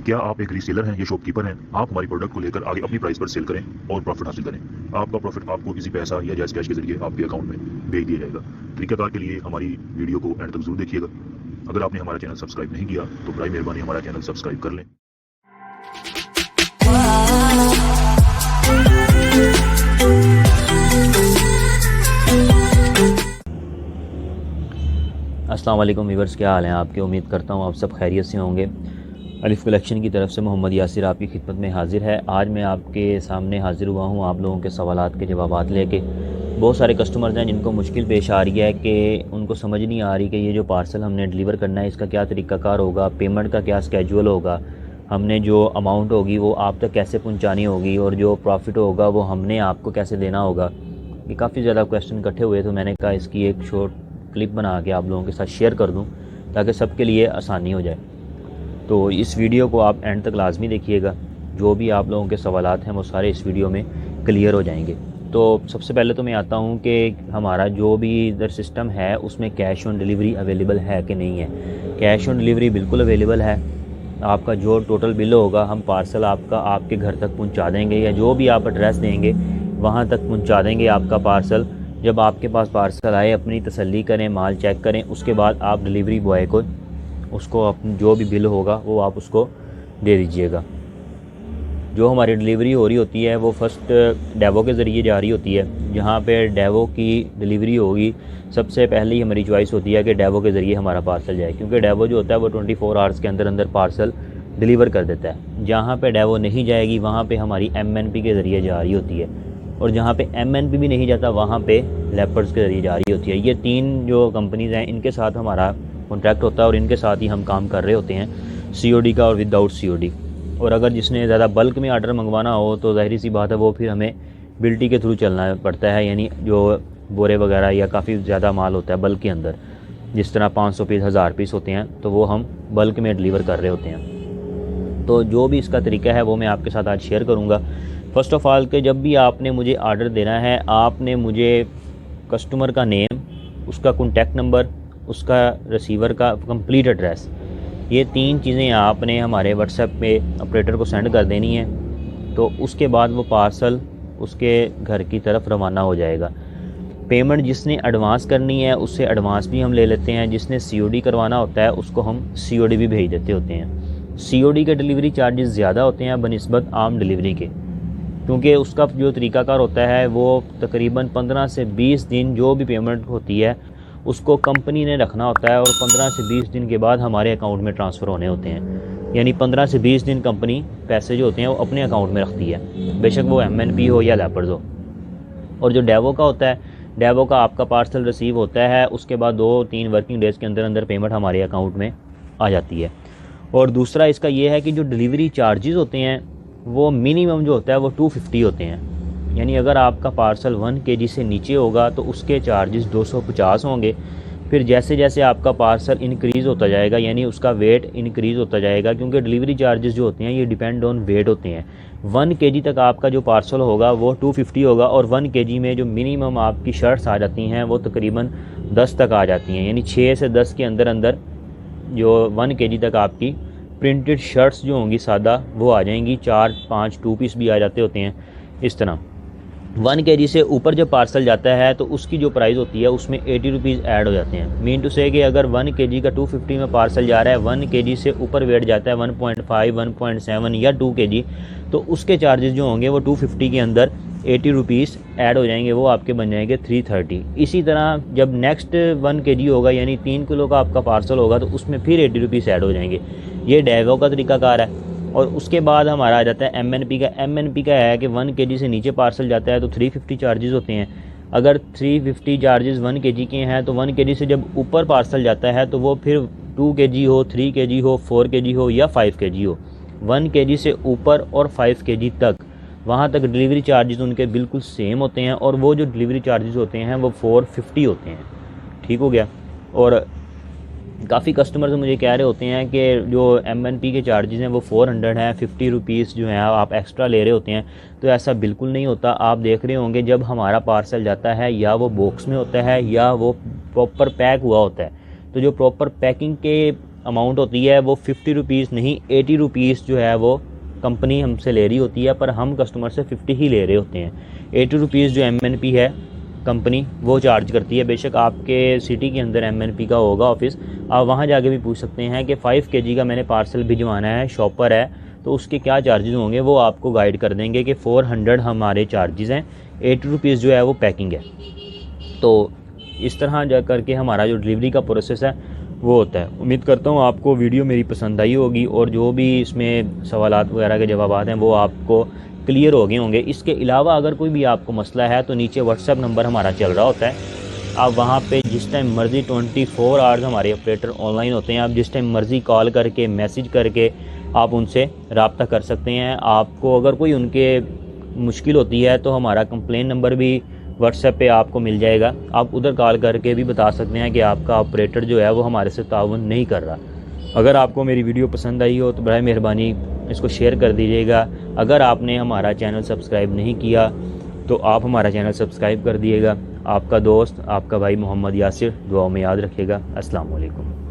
क्या आप एक रीसेलर हैं या शॉपकीपर हैं? आप हमारी प्रोडक्ट को लेकर आगे अपनी प्राइस पर सेल करें और प्रॉफिट हासिल करें। आपका प्रॉफिट आपको किसी पैसा या जैस कैश के जरिए आपके अकाउंट में भेज दिया जाएगा। तरीकाकार के लिए हमारी वीडियो को एंड तक जरूर देखिएगा। अगर आपने हमारा चैनल सब्सक्राइब नहीं किया तो बराए मेहरबानी हमारा चैनल सब्सक्राइब कर लें। अस्सलाम वालेकुम व्यूअर्स, क्या हाल हैं आपके? उम्मीद करता हूँ आप सब खैरियत से होंगे। अलिफ कलेक्शन की तरफ से मोहम्मद यासिर आपकी खिदमत में हाजिर है। आज मैं आपके सामने हाजिर हुआ हूँ आप लोगों के सवालात के जवाबात लेके। बहुत सारे कस्टमर्स हैं जिनको मुश्किल पेश आ रही है कि उनको समझ नहीं आ रही कि ये जो पार्सल हमने डिलीवर करना है इसका क्या तरीक़ाकार होगा, पेमेंट का क्या स्केड्यूल होगा, हमने जो अमाउंट होगी वो आप तक कैसे पहुँचानी होगी और जो प्रॉफिट होगा वो हमने आपको कैसे देना होगा। ये काफ़ी ज़्यादा क्वेश्चन इकट्ठे हुए तो मैंने कहा इसकी एक शॉर्ट क्लिप बना के आप लोगों के साथ शेयर कर दूं ताकि सबके लिए आसानी हो जाए। तो इस वीडियो को आप एंड तक लाजमी देखिएगा। जो भी आप लोगों के सवालात हैं वो सारे इस वीडियो में क्लियर हो जाएंगे। तो सबसे पहले तो मैं आता हूं कि हमारा जो भी इधर सिस्टम है उसमें कैश ऑन डिलीवरी अवेलेबल है कि नहीं है। कैश ऑन डिलीवरी बिल्कुल अवेलेबल है। आपका जो टोटल बिल होगा हम पार्सल आपका आपके घर तक पहुँचा देंगे या जो भी आप एड्रेस देंगे वहाँ तक पहुँचा देंगे आपका पार्सल। जब आपके पास पार्सल आए अपनी तसल्ली करें, माल चेक करें, उसके बाद आप डिलीवरी बॉय को उसको जो भी बिल होगा वो आप उसको दे दीजिएगा। जो हमारी डिलीवरी हो रही होती है वो फर्स्ट डेवो के ज़रिए जा रही होती है। जहाँ पे डेवो की डिलीवरी होगी सबसे पहले ही हमारी चॉइस होती है कि डेवो के ज़रिए हमारा पार्सल जाए, क्योंकि डेवो जो होता है वो 24 आवर्स के अंदर अंदर पार्सल डिलीवर कर देता है। जहाँ पर डेवो नहीं जाएगी वहाँ पर हमारी MNP के ज़रिए जा रही होती है और जहाँ पे MNP भी नहीं जाता वहाँ पे लेपर्ड्स के ज़रिए जारी होती है। ये तीन जो कंपनीज़ हैं इनके साथ हमारा कॉन्ट्रैक्ट होता है और इनके साथ ही हम काम कर रहे होते हैं, COD का और विदाउट COD। और अगर जिसने ज़्यादा बल्क में आर्डर मंगवाना हो तो ज़ाहिर सी बात है वो फिर हमें बिल्टी के थ्रू चलना पड़ता है, यानी जो बोरे वगैरह या काफ़ी ज़्यादा माल होता है बल्क के अंदर, जिस तरह 500 पीस 1000 पीस होते हैं तो वो हम बल्क में डिलीवर कर रहे होते हैं। तो जो भी इसका तरीका है वो मैं आपके साथ आज शेयर करूँगा। फ़र्स्ट ऑफ़ ऑल कि जब भी आपने मुझे आर्डर देना है आपने मुझे कस्टमर का नेम, उसका कॉन्टैक्ट नंबर, उसका रिसीवर का कंप्लीट एड्रेस, ये तीन चीज़ें आपने हमारे व्हाट्सएप पे ऑपरेटर को सेंड कर देनी है। तो उसके बाद वो पार्सल उसके घर की तरफ रवाना हो जाएगा। पेमेंट जिसने एडवांस करनी है उससे एडवांस भी हम ले लेते हैं, जिसने COD करवाना होता है उसको हम COD भी भेज देते होते हैं। COD के डिलीवरी चार्जेस ज़्यादा होते हैं बनिस्बत आम डिलीवरी के, क्योंकि उसका जो तरीकाकार होता है वो तकरीबन 15 से 20 दिन जो भी पेमेंट होती है उसको कंपनी ने रखना होता है और 15 से 20 दिन के बाद हमारे अकाउंट में ट्रांसफ़र होने होते हैं। यानी 15 से 20 दिन कंपनी पैसे जो होते हैं वो अपने अकाउंट में रखती है, बेशक वो MNP हो या लेपर्ड्स हो। और जो डेवो का होता है, डेवो का आपका पार्सल रिसीव होता है उसके बाद 2-3 वर्किंग डेज़ के अंदर अंदर पेमेंट हमारे अकाउंट में आ जाती है। और दूसरा इसका ये है कि जो डिलीवरी चार्जेस होते हैं वो मिनिमम जो होता है वो 250 होते हैं। यानी अगर आपका पार्सल 1 kg से नीचे होगा तो उसके चार्जेस 250 होंगे। फिर जैसे जैसे आपका पार्सल इंक्रीज़ होता जाएगा यानी उसका वेट इंक्रीज़ होता जाएगा, क्योंकि डिलीवरी चार्जेस जो होते हैं ये डिपेंड ऑन वेट होते हैं। 1 kg तक आपका जो पार्सल होगा वो 250 होगा और 1 kg में जो मिनिमम आपकी शर्ट्स आ जाती हैं वो तकरीबन 10 तक आ जाती हैं। यानी 6 से 10 के अंदर अंदर जो 1 kg तक आपकी प्रिंटेड शर्ट्स जो होंगी सादा वो आ जाएंगी। 4-5 2 पीस भी आ जाते होते हैं। इस तरह 1 kg से ऊपर जब पार्सल जाता है तो उसकी जो प्राइस होती है उसमें 80 रुपीज़ ऐड हो जाते हैं। मीन टू से कि अगर 1 kg का 250 में पार्सल जा रहा है, 1 kg से ऊपर वेट जाता है 1.5, 1.7 या 2 kg, तो उसके चार्जेस जो होंगे वो 250 के अंदर 80 रुपीज़ ऐड हो जाएंगे, वो आपके बन जाएंगे 330। इसी तरह जब नेक्स्ट 1 kg होगा यानी 3 किलो का आपका पार्सल होगा तो उसमें फिर 80 रुपीज़ ऐड हो जाएंगे। ये डेवो का तरीकाकार है। और उसके बाद हमारा आ जाता है MNP का। MNP का है कि 1 kg से नीचे पार्सल जाता है तो 350 चार्जेस होते हैं। अगर 350 चार्जेस 1 kg के हैं तो 1 kg से जब ऊपर पार्सल जाता है तो वो फिर 2 kg हो, 3 kg हो, 4 kg हो या 5 kg हो, 1 kg से ऊपर और 5 kg तक वहाँ तक डिलीवरी चार्जेस उनके बिल्कुल सेम होते हैं और वो जो डिलीवरी चार्जेस होते हैं वो 450 होते हैं। ठीक हो गया। और काफ़ी कस्टमर्स मुझे कह रहे होते हैं कि जो MNP के चार्जेस हैं वो 400 हैं, 50 रुपीज़ जो हैं आप एक्स्ट्रा ले रहे होते हैं। तो ऐसा बिल्कुल नहीं होता। आप देख रहे होंगे जब हमारा पार्सल जाता है या वो बॉक्स में होता है या वो प्रॉपर पैक हुआ होता है, तो जो प्रॉपर पैकिंग के अमाउंट होती है वो 50 रुपीज़ नहीं 80 रुपीज़ जो है वो कंपनी हमसे ले रही होती है, पर हम कस्टमर से 50 ही ले रहे होते हैं। 80 रुपीज़ जो MNP है कंपनी वो चार्ज करती है। बेशक आपके सिटी के अंदर MNP का होगा ऑफिस, आप वहाँ जाके भी पूछ सकते हैं कि 5 kg का मैंने पार्सल भिजवाना है, शॉपर है, तो उसके क्या चार्जेस होंगे, वो आपको गाइड कर देंगे कि 400 हमारे चार्जेस हैं, 80 रुपीज़ जो है वो पैकिंग है। तो इस तरह जा करके हमारा जो डिलीवरी का प्रोसेस है वो होता है। उम्मीद करता हूँ आपको वीडियो मेरी पसंद आई होगी और जो भी इसमें सवालात वगैरह के जवाब हैं वो आपको क्लियर हो गए होंगे। इसके अलावा अगर कोई भी आपको मसला है तो नीचे व्हाट्सएप नंबर हमारा चल रहा होता है, आप वहाँ पे जिस टाइम मर्ज़ी 24 आवर्स हमारे ऑपरेटर ऑनलाइन होते हैं, आप जिस टाइम मर्ज़ी कॉल करके मैसेज करके आप उनसे रब्ता कर सकते हैं। आपको अगर कोई उनके मुश्किल होती है तो हमारा कंप्लेन नंबर भी व्हाट्सएप पे आपको मिल जाएगा, आप उधर कॉल करके भी बता सकते हैं कि आपका ऑपरेटर जो है वो हमारे से ताउन नहीं कर रहा। अगर आपको मेरी वीडियो पसंद आई हो तो बराए मेहरबानी इसको शेयर कर दीजिएगा। अगर आपने हमारा चैनल सब्सक्राइब नहीं किया तो आप हमारा चैनल सब्सक्राइब कर दिएगा। आपका दोस्त, आपका भाई मोहम्मद यासिर, दुआओं में याद रखिएगा। अस्सलाम वालेकुम।